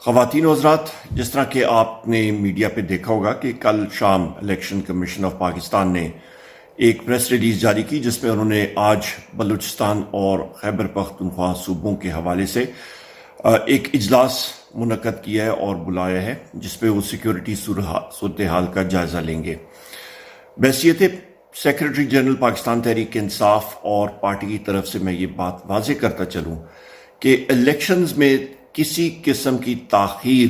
خواتین و حضرات، جس طرح کہ آپ نے میڈیا پہ دیکھا ہوگا کہ کل شام الیکشن کمیشن آف پاکستان نے ایک پریس ریلیز جاری کی جس میں انہوں نے آج بلوچستان اور خیبر پختونخوا صوبوں کے حوالے سے ایک اجلاس منعقد کیا ہے اور بلایا ہے جس پہ وہ سیکیورٹی صورتحال کا جائزہ لیں گے۔ بحیثیت سیکرٹری جنرل پاکستان تحریک انصاف اور پارٹی کی طرف سے میں یہ بات واضح کرتا چلوں کہ الیکشنز میں کسی قسم کی تاخیر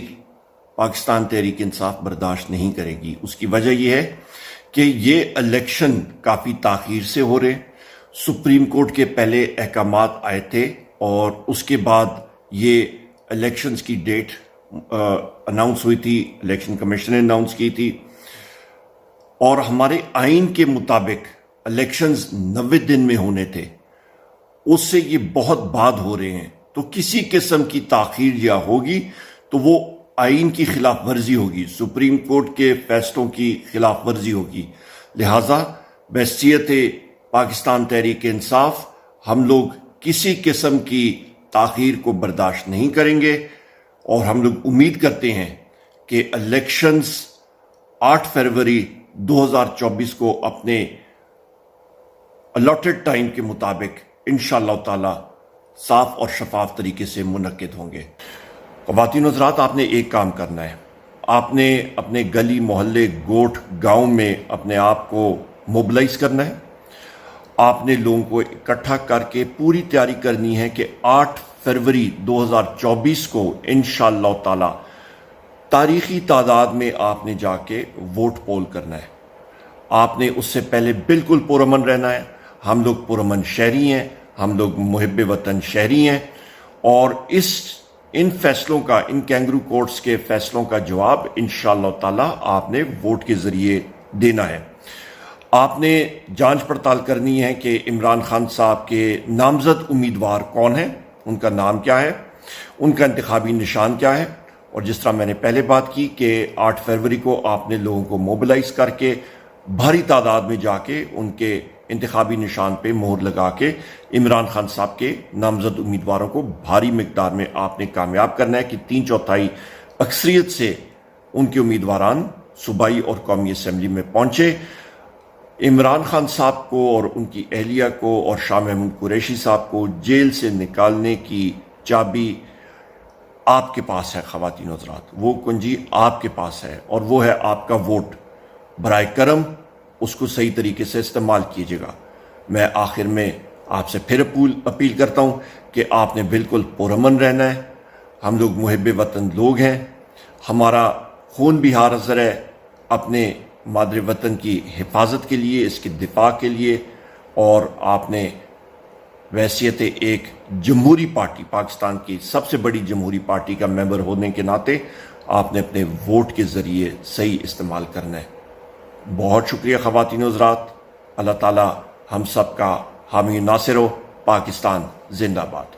پاکستان تحریک انصاف برداشت نہیں کرے گی۔ اس کی وجہ یہ ہے کہ یہ الیکشن کافی تاخیر سے ہو رہے، سپریم کورٹ کے پہلے احکامات آئے تھے اور اس کے بعد یہ الیکشنز کی ڈیٹ اناؤنس ہوئی تھی، الیکشن کمیشن نے اناؤنس کی تھی، اور ہمارے آئین کے مطابق الیکشنز 90 دن میں ہونے تھے، اس سے یہ بہت بعد ہو رہے ہیں۔ تو کسی قسم کی تاخیر یا ہوگی تو وہ آئین کی خلاف ورزی ہوگی، سپریم کورٹ کے فیصلوں کی خلاف ورزی ہوگی۔ لہٰذا بحیثیت پاکستان تحریک انصاف ہم لوگ کسی قسم کی تاخیر کو برداشت نہیں کریں گے، اور ہم لوگ امید کرتے ہیں کہ الیکشنز 8 فروری 2024 کو اپنے الاٹڈ ٹائم کے مطابق انشاءاللہ تعالی صاف اور شفاف طریقے سے منعقد ہوں گے۔ خواتین و حضرات، آپ نے ایک کام کرنا ہے، آپ نے اپنے گلی محلے گوٹھ گاؤں میں اپنے آپ کو موبلائز کرنا ہے۔ آپ نے لوگوں کو اکٹھا کر کے پوری تیاری کرنی ہے کہ 8 فروری 2024 کو انشاءاللہ تعالی تاریخی تعداد میں آپ نے جا کے ووٹ پول کرنا ہے۔ آپ نے اس سے پہلے بالکل پرامن رہنا ہے۔ ہم لوگ پرامن شہری ہیں، ہم لوگ محب وطن شہری ہیں، اور ان فیصلوں کا، ان کینگرو کورٹس کے فیصلوں کا جواب انشاءاللہ تعالی آپ نے ووٹ کے ذریعے دینا ہے۔ آپ نے جانچ پڑتال کرنی ہے کہ عمران خان صاحب کے نامزد امیدوار کون ہیں، ان کا نام کیا ہے، ان کا انتخابی نشان کیا ہے، اور جس طرح میں نے پہلے بات کی کہ 8 فروری کو آپ نے لوگوں کو موبلائز کر کے بھاری تعداد میں جا کے ان کے انتخابی نشان پہ مہر لگا کے عمران خان صاحب کے نامزد امیدواروں کو بھاری مقدار میں آپ نے کامیاب کرنا ہے کہ 3/4 اکثریت سے ان کے امیدواران صوبائی اور قومی اسمبلی میں پہنچے۔ عمران خان صاحب کو اور ان کی اہلیہ کو اور شاہ محمود قریشی صاحب کو جیل سے نکالنے کی چابی آپ کے پاس ہے۔ خواتین و حضرات، وہ کنجی آپ کے پاس ہے، اور وہ ہے آپ کا ووٹ۔ برائے کرم اس کو صحیح طریقے سے استعمال کیجیے گا۔ میں آخر میں آپ سے پھر اپیل کرتا ہوں کہ آپ نے بالکل پرامن رہنا ہے۔ ہم لوگ محب وطن لوگ ہیں، ہمارا خون بھی حاضر ہے اپنے مادر وطن کی حفاظت کے لیے، اس کے دفاع کے لیے، اور آپ نے بحیثیت ایک جمہوری پارٹی، پاکستان کی سب سے بڑی جمہوری پارٹی کا ممبر ہونے کے ناطے آپ نے اپنے ووٹ کے ذریعے صحیح استعمال کرنا ہے۔ بہت شکریہ خواتین و حضرات۔ اللہ تعالی ہم سب کا حامی ناصر ہو۔ پاکستان زندہ باد۔